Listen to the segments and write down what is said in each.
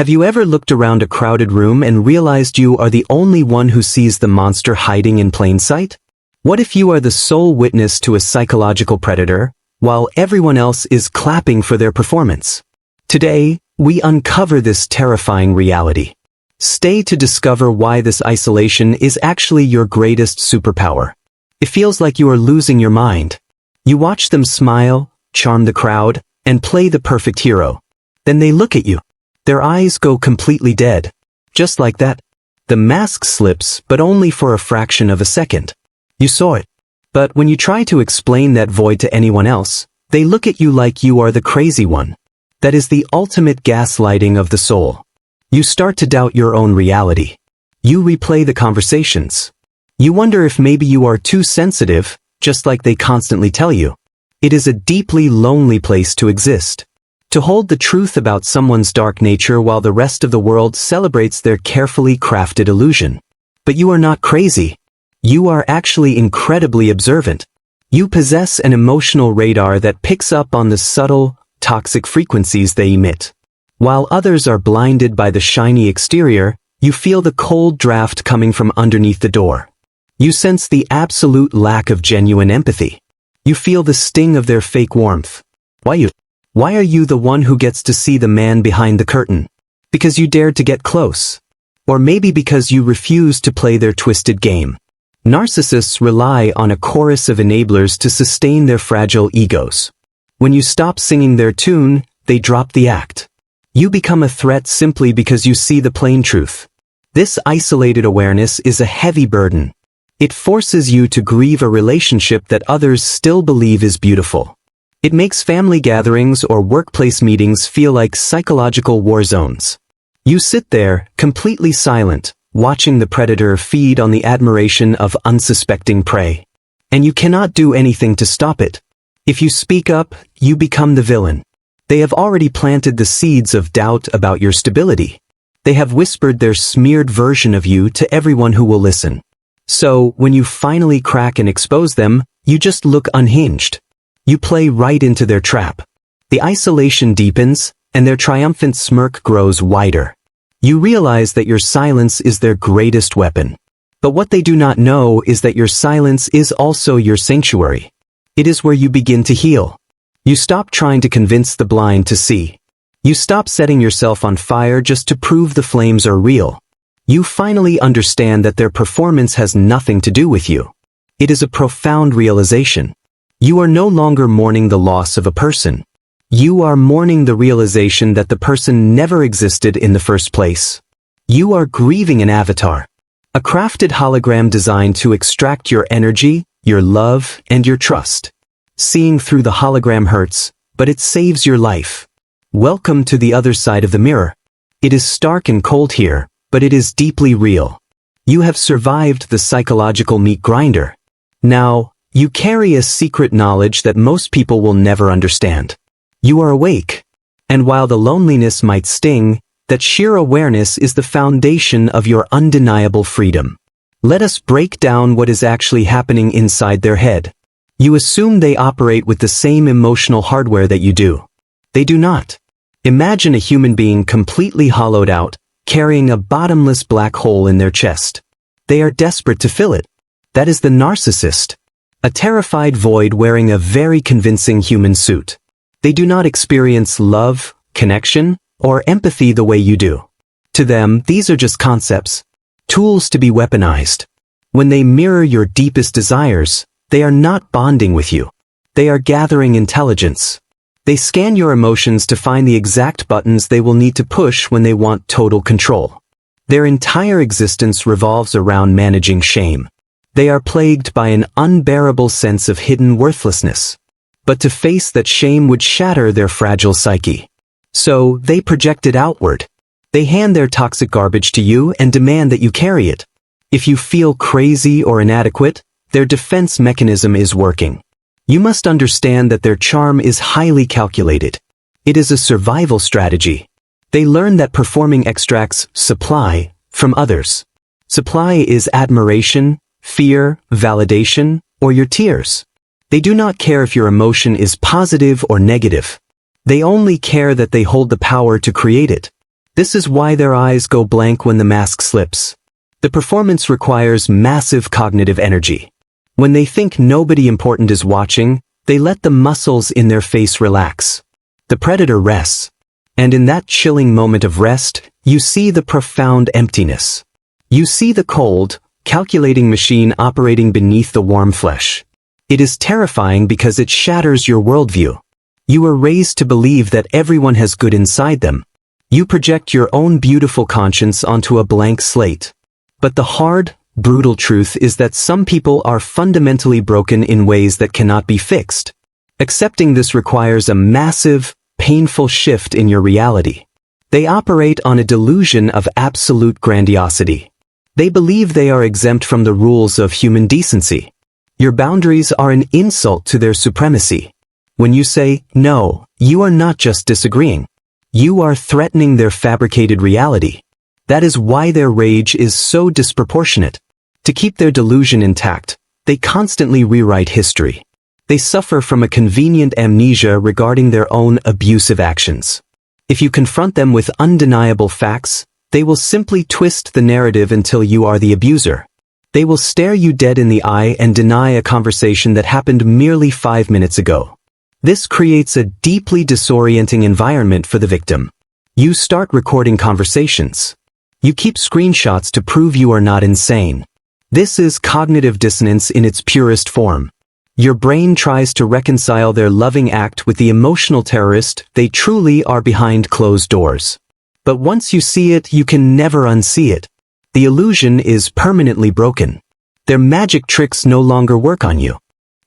Have you ever looked around a crowded room and realized you are the only one who sees the monster hiding in plain sight? What if you are the sole witness to a psychological predator, while everyone else is clapping for their performance? Today, we uncover this terrifying reality. Stay to discover why this isolation is actually your greatest superpower. It feels like you are losing your mind. You watch them smile, charm the crowd, and play the perfect hero. Then they look at you. Their eyes go completely dead. Just like that. The mask slips, but only for a fraction of a second. You saw it. But when you try to explain that void to anyone else, they look at you like you are the crazy one. That is the ultimate gaslighting of the soul. You start to doubt your own reality. You replay the conversations. You wonder if maybe you are too sensitive, just like they constantly tell you. It is a deeply lonely place to exist. To hold the truth about someone's dark nature while the rest of the world celebrates their carefully crafted illusion. But you are not crazy. You are actually incredibly observant. You possess an emotional radar that picks up on the subtle, toxic frequencies they emit. While others are blinded by the shiny exterior, you feel the cold draft coming from underneath the door. You sense the absolute lack of genuine empathy. You feel the sting of their fake warmth. Why are you the one who gets to see the man behind the curtain? Because you dared to get close. Or maybe because you refuse to play their twisted game. Narcissists rely on a chorus of enablers to sustain their fragile egos. When you stop singing their tune, they drop the act. You become a threat simply because you see the plain truth. This isolated awareness is a heavy burden. It forces you to grieve a relationship that others still believe is beautiful. It makes family gatherings or workplace meetings feel like psychological war zones. You sit there, completely silent, watching the predator feed on the admiration of unsuspecting prey. And you cannot do anything to stop it. If you speak up, you become the villain. They have already planted the seeds of doubt about your stability. They have whispered their smeared version of you to everyone who will listen. So, when you finally crack and expose them, you just look unhinged. You play right into their trap. The isolation deepens, and their triumphant smirk grows wider. You realize that your silence is their greatest weapon. But what they do not know is that your silence is also your sanctuary. It is where you begin to heal. You stop trying to convince the blind to see. You stop setting yourself on fire just to prove the flames are real. You finally understand that their performance has nothing to do with you. It is a profound realization. You are no longer mourning the loss of a person. You are mourning the realization that the person never existed in the first place. You are grieving an avatar. A crafted hologram designed to extract your energy, your love, and your trust. Seeing through the hologram hurts, but it saves your life. Welcome to the other side of the mirror. It is stark and cold here, but it is deeply real. You have survived the psychological meat grinder. Now, you carry a secret knowledge that most people will never understand. You are awake. And while the loneliness might sting, that sheer awareness is the foundation of your undeniable freedom. Let us break down what is actually happening inside their head. You assume they operate with the same emotional hardware that you do. They do not. Imagine a human being completely hollowed out, carrying a bottomless black hole in their chest. They are desperate to fill it. That is the narcissist. A terrified void wearing a very convincing human suit. They do not experience love, connection, or empathy the way you do. To them, these are just concepts, tools to be weaponized. When they mirror your deepest desires, they are not bonding with you. They are gathering intelligence. They scan your emotions to find the exact buttons they will need to push when they want total control. Their entire existence revolves around managing shame. They are plagued by an unbearable sense of hidden worthlessness. But to face that shame would shatter their fragile psyche. So, they project it outward. They hand their toxic garbage to you and demand that you carry it. If you feel crazy or inadequate, their defense mechanism is working. You must understand that their charm is highly calculated. It is a survival strategy. They learn that performing extracts supply from others. Supply is admiration, fear, validation, or your tears. They do not care if your emotion is positive or negative. They only care that they hold the power to create it. This is why their eyes go blank when the mask slips. The performance requires massive cognitive energy. When they think nobody important is watching, they let the muscles in their face relax. The predator rests. And in that chilling moment of rest, you see the profound emptiness. You see the cold, calculating machine operating beneath the warm flesh. It is terrifying because it shatters your worldview. You were raised to believe that everyone has good inside them. You project your own beautiful conscience onto a blank slate. But the hard, brutal truth is that some people are fundamentally broken in ways that cannot be fixed. Accepting this requires a massive, painful shift in your reality. They operate on a delusion of absolute grandiosity. They believe they are exempt from the rules of human decency. Your boundaries are an insult to their supremacy. When you say, no, you are not just disagreeing. You are threatening their fabricated reality. That is why their rage is so disproportionate. To keep their delusion intact, they constantly rewrite history. They suffer from a convenient amnesia regarding their own abusive actions. If you confront them with undeniable facts, they will simply twist the narrative until you are the abuser. They will stare you dead in the eye and deny a conversation that happened merely 5 minutes ago. This creates a deeply disorienting environment for the victim. You start recording conversations. You keep screenshots to prove you are not insane. This is cognitive dissonance in its purest form. Your brain tries to reconcile their loving act with the emotional terrorist they truly are behind closed doors. But once you see it, you can never unsee it. The illusion is permanently broken. Their magic tricks no longer work on you.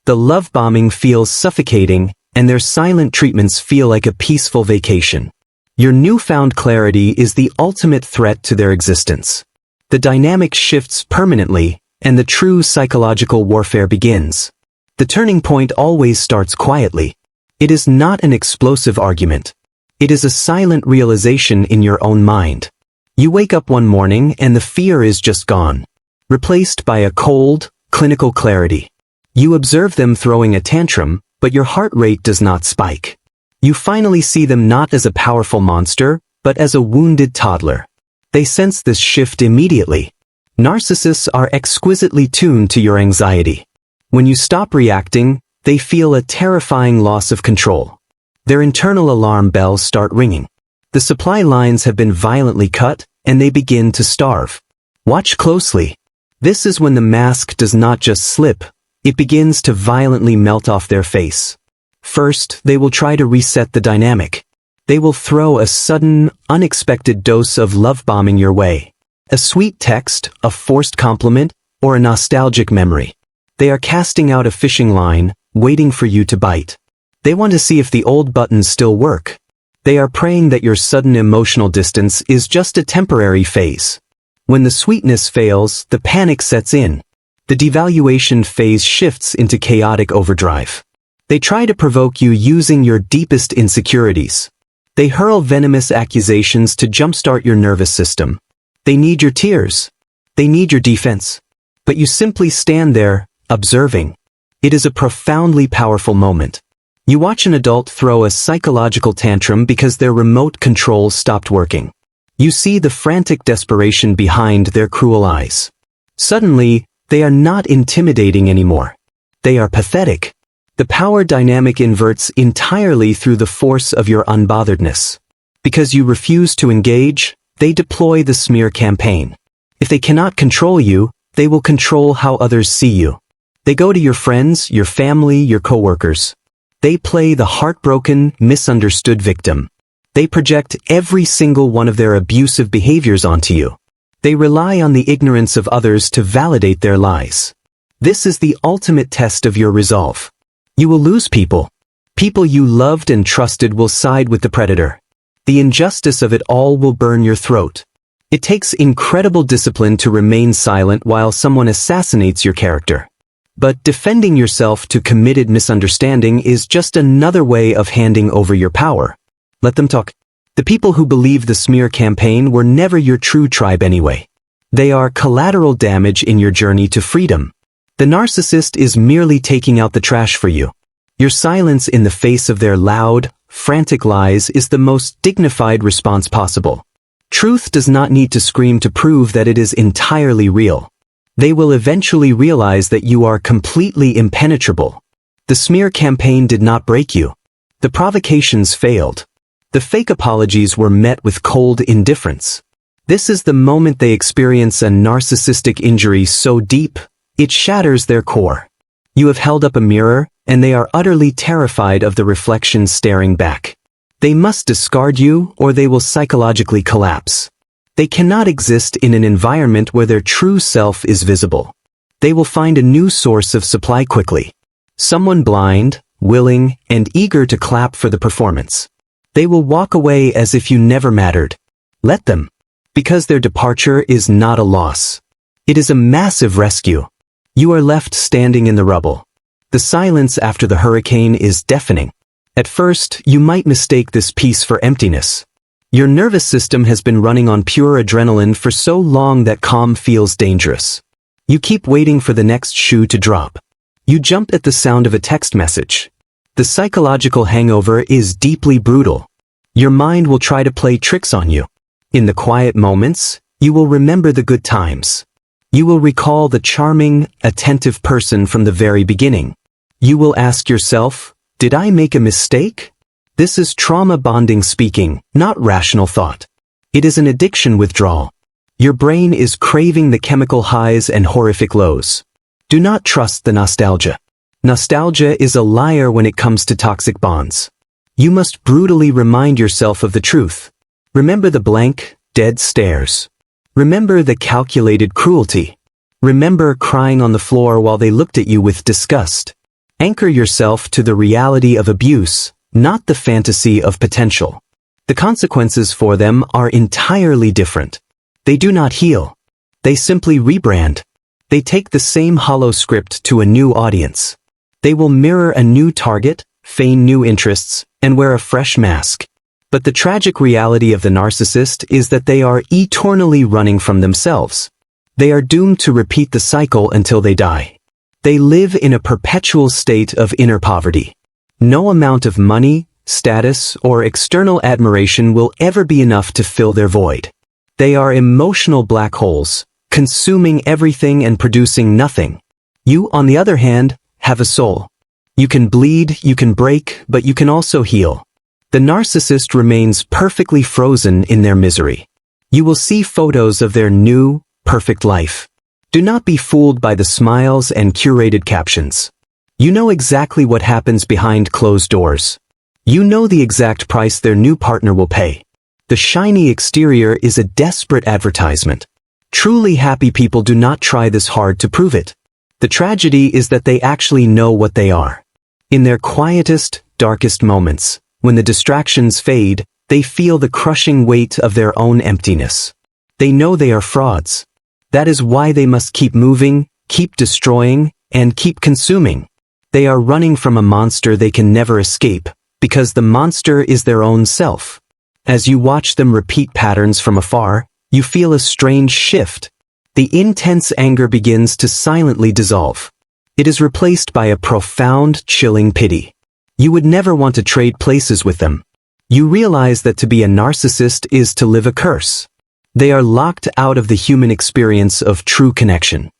The love bombing feels suffocating, and their silent treatments feel like a peaceful vacation. Your newfound clarity is the ultimate threat to their existence. The dynamic shifts permanently, and the true psychological warfare begins. The turning point always starts quietly. It is not an explosive argument. It is a silent realization in your own mind. You wake up one morning and the fear is just gone, replaced by a cold, clinical clarity. You observe them throwing a tantrum, but your heart rate does not spike. You finally see them not as a powerful monster, but as a wounded toddler. They sense this shift immediately. Narcissists are exquisitely tuned to your anxiety. When you stop reacting, they feel a terrifying loss of control. Their internal alarm bells start ringing. The supply lines have been violently cut, and they begin to starve. Watch closely. This is when the mask does not just slip, it begins to violently melt off their face. First, they will try to reset the dynamic. They will throw a sudden, unexpected dose of love bombing your way. A sweet text, a forced compliment, or a nostalgic memory. They are casting out a fishing line, waiting for you to bite. They want to see if the old buttons still work. They are praying that your sudden emotional distance is just a temporary phase. When the sweetness fails, the panic sets in. The devaluation phase shifts into chaotic overdrive. They try to provoke you using your deepest insecurities. They hurl venomous accusations to jumpstart your nervous system. They need your tears. They need your defense. But you simply stand there, observing. It is a profoundly powerful moment. You watch an adult throw a psychological tantrum because their remote control stopped working. You see the frantic desperation behind their cruel eyes. Suddenly, they are not intimidating anymore. They are pathetic. The power dynamic inverts entirely through the force of your unbotheredness. Because you refuse to engage, they deploy the smear campaign. If they cannot control you, they will control how others see you. They go to your friends, your family, your coworkers. They play the heartbroken, misunderstood victim. They project every single one of their abusive behaviors onto you. They rely on the ignorance of others to validate their lies. This is the ultimate test of your resolve. You will lose people. People you loved and trusted will side with the predator. The injustice of it all will burn your throat. It takes incredible discipline to remain silent while someone assassinates your character. But defending yourself to committed misunderstanding is just another way of handing over your power. Let them talk. The people who believe the smear campaign were never your true tribe anyway. They are collateral damage in your journey to freedom. The narcissist is merely taking out the trash for you. Your silence in the face of their loud, frantic lies is the most dignified response possible. Truth does not need to scream to prove that it is entirely real. They will eventually realize that you are completely impenetrable. The smear campaign did not break you. The provocations failed. The fake apologies were met with cold indifference. This is the moment they experience a narcissistic injury so deep, it shatters their core. You have held up a mirror, and they are utterly terrified of the reflection staring back. They must discard you, or they will psychologically collapse. They cannot exist in an environment where their true self is visible. They will find a new source of supply quickly. Someone blind, willing, and eager to clap for the performance. They will walk away as if you never mattered. Let them. Because their departure is not a loss. It is a massive rescue. You are left standing in the rubble. The silence after the hurricane is deafening. At first, you might mistake this peace for emptiness. Your nervous system has been running on pure adrenaline for so long that calm feels dangerous. You keep waiting for the next shoe to drop. You jump at the sound of a text message. The psychological hangover is deeply brutal. Your mind will try to play tricks on you. In the quiet moments, you will remember the good times. You will recall the charming, attentive person from the very beginning. You will ask yourself, did I make a mistake? This is trauma bonding speaking, not rational thought. It is an addiction withdrawal. Your brain is craving the chemical highs and horrific lows. Do not trust the nostalgia. Nostalgia is a liar when it comes to toxic bonds. You must brutally remind yourself of the truth. Remember the blank, dead stares. Remember the calculated cruelty. Remember crying on the floor while they looked at you with disgust. Anchor yourself to the reality of abuse, not the fantasy of potential. The consequences for them are entirely different. They do not heal. They simply rebrand. They take the same hollow script to a new audience. They will mirror a new target, feign new interests, and wear a fresh mask. But the tragic reality of the narcissist is that they are eternally running from themselves. They are doomed to repeat the cycle until they die. They live in a perpetual state of inner poverty. No amount of money, status, or external admiration will ever be enough to fill their void. They are emotional black holes, consuming everything and producing nothing. You, on the other hand, have a soul. You can bleed, you can break, but you can also heal. The narcissist remains perfectly frozen in their misery. You will see photos of their new, perfect life. Do not be fooled by the smiles and curated captions. You know exactly what happens behind closed doors. You know the exact price their new partner will pay. The shiny exterior is a desperate advertisement. Truly happy people do not try this hard to prove it. The tragedy is that they actually know what they are. In their quietest, darkest moments, when the distractions fade, they feel the crushing weight of their own emptiness. They know they are frauds. That is why they must keep moving, keep destroying, and keep consuming. They are running from a monster they can never escape, because the monster is their own self. As you watch them repeat patterns from afar, you feel a strange shift. The intense anger begins to silently dissolve. It is replaced by a profound, chilling pity. You would never want to trade places with them. You realize that to be a narcissist is to live a curse. They are locked out of the human experience of true connection.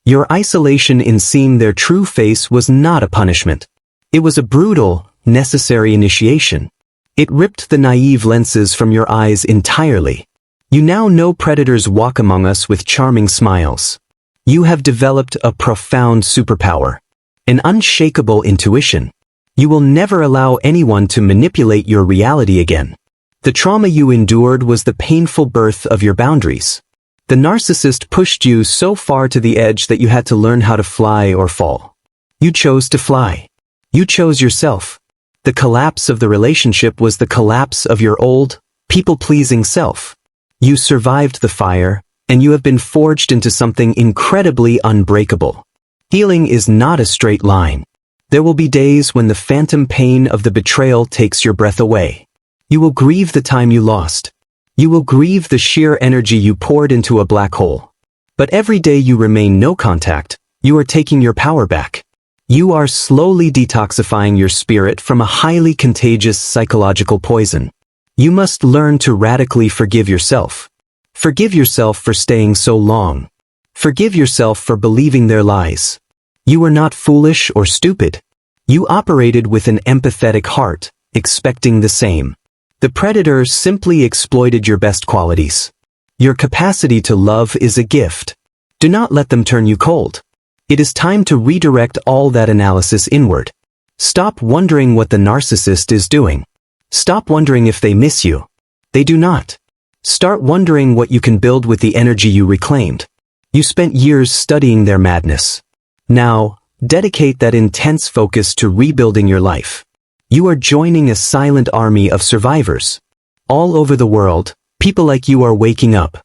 Your isolation in seeing their true face was not a punishment. It was a brutal, necessary initiation. It ripped the naive lenses from your eyes entirely. You now know predators walk among us with charming smiles. You have developed a profound superpower, an unshakable intuition. You will never allow anyone to manipulate your reality again. The trauma you endured was the painful birth of your boundaries. The narcissist pushed you so far to the edge that you had to learn how to fly or fall. You chose to fly. You chose yourself. The collapse of the relationship was the collapse of your old, people-pleasing self. You survived the fire, and you have been forged into something incredibly unbreakable. Healing is not a straight line. There will be days when the phantom pain of the betrayal takes your breath away. You will grieve the time you lost. You will grieve the sheer energy you poured into a black hole. But every day you remain no contact, you are taking your power back. You are slowly detoxifying your spirit from a highly contagious psychological poison. You must learn to radically forgive yourself. Forgive yourself for staying so long. Forgive yourself for believing their lies. You were not foolish or stupid. You operated with an empathetic heart, expecting the same. The predator simply exploited your best qualities. Your capacity to love is a gift. Do not let them turn you cold. It is time to redirect all that analysis inward. Stop wondering what the narcissist is doing. Stop wondering if they miss you. They do not. Start wondering what you can build with the energy you reclaimed. You spent years studying their madness. Now, dedicate that intense focus to rebuilding your life. You are joining a silent army of survivors. All over the world, people like you are waking up.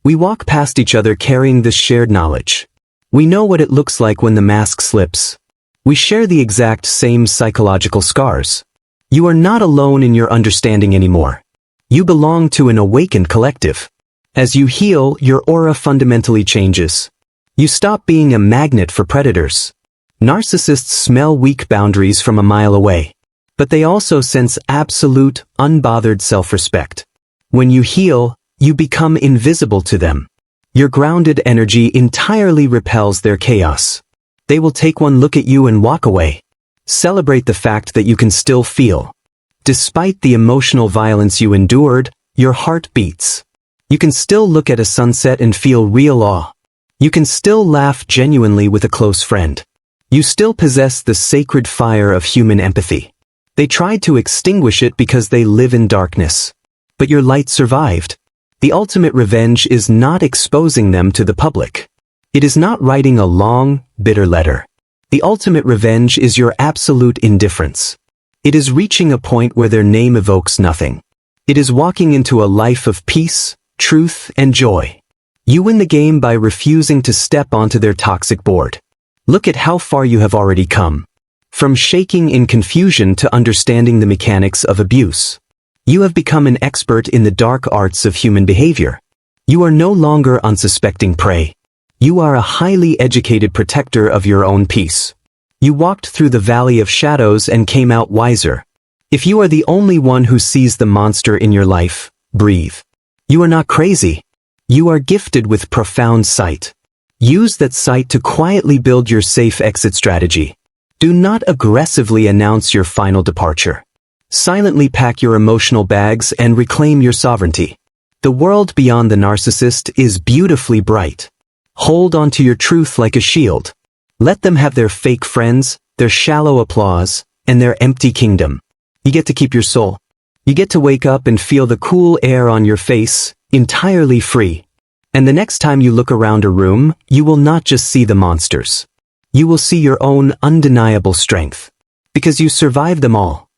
We walk past each other carrying this shared knowledge. We know what it looks like when the mask slips. We share the exact same psychological scars. You are not alone in your understanding anymore. You belong to an awakened collective. As you heal, your aura fundamentally changes. You stop being a magnet for predators. Narcissists smell weak boundaries from a mile away. But they also sense absolute, unbothered self-respect. When you heal, you become invisible to them. Your grounded energy entirely repels their chaos. They will take one look at you and walk away. Celebrate the fact that you can still feel. Despite the emotional violence you endured, your heart beats. You can still look at a sunset and feel real awe. You can still laugh genuinely with a close friend. You still possess the sacred fire of human empathy. They tried to extinguish it because they live in darkness. But your light survived. The ultimate revenge is not exposing them to the public. It is not writing a long, bitter letter. The ultimate revenge is your absolute indifference. It is reaching a point where their name evokes nothing. It is walking into a life of peace, truth, and joy. You win the game by refusing to step onto their toxic board. Look at how far you have already come. From shaking in confusion to understanding the mechanics of abuse. You have become an expert in the dark arts of human behavior. You are no longer unsuspecting prey. You are a highly educated protector of your own peace. You walked through the valley of shadows and came out wiser. If you are the only one who sees the monster in your life, breathe. You are not crazy. You are gifted with profound sight. Use that sight to quietly build your safe exit strategy. Do not aggressively announce your final departure. Silently pack your emotional bags and reclaim your sovereignty. The world beyond the narcissist is beautifully bright. Hold on to your truth like a shield. Let them have their fake friends, their shallow applause, and their empty kingdom. You get to keep your soul. You get to wake up and feel the cool air on your face, entirely free. And the next time you look around a room, you will not just see the monsters. You will see your own undeniable strength. Because you survived them all.